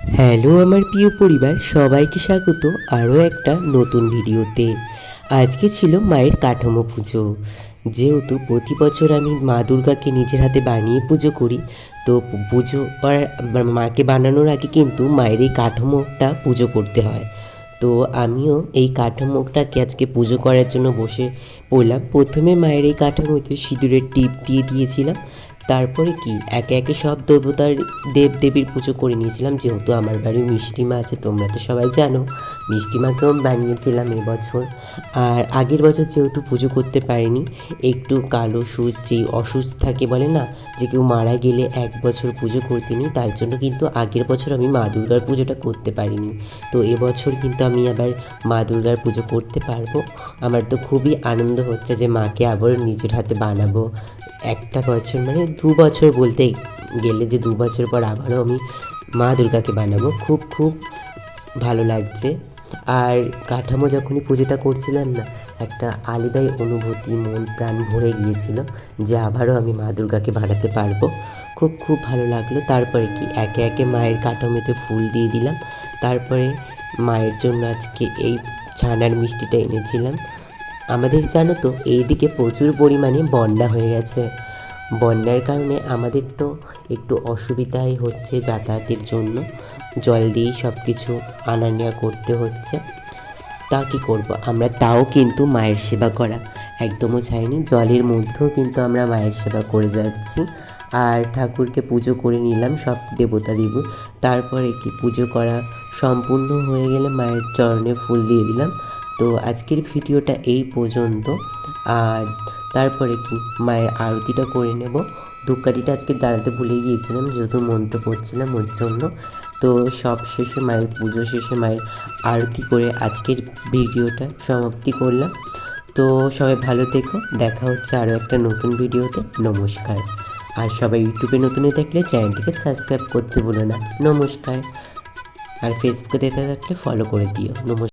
Hello আমার প্রিয় পরিবার, সবাইকে স্বাগত আরও একটা নতুন ভিডিওতে। আজকে ছিল মায়ের কাঠামো পুজো। যেহেতু প্রতি বছর আমি মা দুর্গাকে নিজের হাতে বানিয়ে পুজো করি, তো পুজো করার মাকে বানানোর আগে কিন্তু মায়ের এই কাঠামোটা পুজো করতে হয়। তো আমিও এই কাঠামোটাকে আজকে পুজো করার জন্য বসে পড়লাম। প্রথমে মায়ের এই কাঠামোতে সিঁদুরের টিপ দিয়ে দিয়েছিলাম। তারপরে কি একে একে সব দেবতার দেবদেবীর পুজো করে নিয়েছিলাম। যেহেতু আমার বাড়ির মিষ্টি মা আছে, তোমরা তো সবাই জানো, মিষ্টি মাকেও বানিয়েছিলাম এবছর। আর আগের বছর যেহেতু পুজো করতে পারিনি, একটু কালো সুচ যেই অসুচ থাকে বলে না, যে কেউ মারা গেলে 1 বছর পুজো করতে নেই, তার জন্য কিন্তু আগের বছর আমি মা দুর্গার পুজোটা করতে পারিনি। তো এবছর কিন্তু আমি আবার মা দুর্গার পুজো করতে পারবো। আমার তো খুবই আনন্দ হচ্ছে যে মাকে আবার নিজের হাতে বানাবো। একটা বছর মানে 2 বছর বলতে গেলে, যে 2 বছর পর আবারও আমি মা দুর্গাকে বানাবো। খুব খুব ভালো লাগছে। আর কাঠামো যখনই পুজোটা করছিলাম না, একটা আলাদাই অনুভূতি, মন প্রাণ ভরে গিয়েছিল যে আবারও আমি মা দুর্গাকে বানাতে পারবো। খুব খুব ভালো লাগলো। তারপরে কি একে একে মায়ের কাঠামোতে ফুল দিয়ে দিলাম। তারপরে মায়ের জন্য আজকে এই ছানার মিষ্টিটা এনেছিলাম। আমাদের জানো তো এইদিকে প্রচুর পরিমাণে বন্যা হয়ে গেছে। বন্যার কারণে আমাদের তো একটু অসুবিধাই হচ্ছে যাতায়াতের জন্য। জল দিয়েই সব কিছু আনা নেওয়া করতে হচ্ছে। তা কী করব, আমরা তাও কিন্তু মায়ের সেবা করা একদমও ছাড়িনি। জলের মধ্যেও কিন্তু আমরা মায়ের সেবা করে যাচ্ছি। আর ঠাকুরকে পুজো করে নিলাম, সব দেবতা দেব। তারপরে কি পুজো করা সম্পূর্ণ হয়ে গেলে মায়ের চরণে ফুল দিয়ে দিলাম। তো আজকের ভিডিওটা এই পর্যন্ত। আর তারপরে কি মায়ের আরতিটা করে নেব। ধূপকাঠিটা আজকে জ্বালাতে ভুলে গিয়েছিলাম, যেহেতু মন্ত্র পড়ছিলাম ওর জন্য। তো সব শেষে মায়ের পুজো শেষে মায়ের আরতি করে আজকের ভিডিওটা সমাপ্তি করলাম। তো সবাই ভালো থেকো, দেখা হচ্ছে আরও একটা নতুন ভিডিওতে। নমস্কার। আর সবাই ইউটিউবে নতুন হয়ে থাকলে চ্যানেলটিকে সাবস্ক্রাইব করতে ভুলো না। নমস্কার। আর ফেসবুকে দেখে থাকলে ফলো করে দিও। নমস্কার।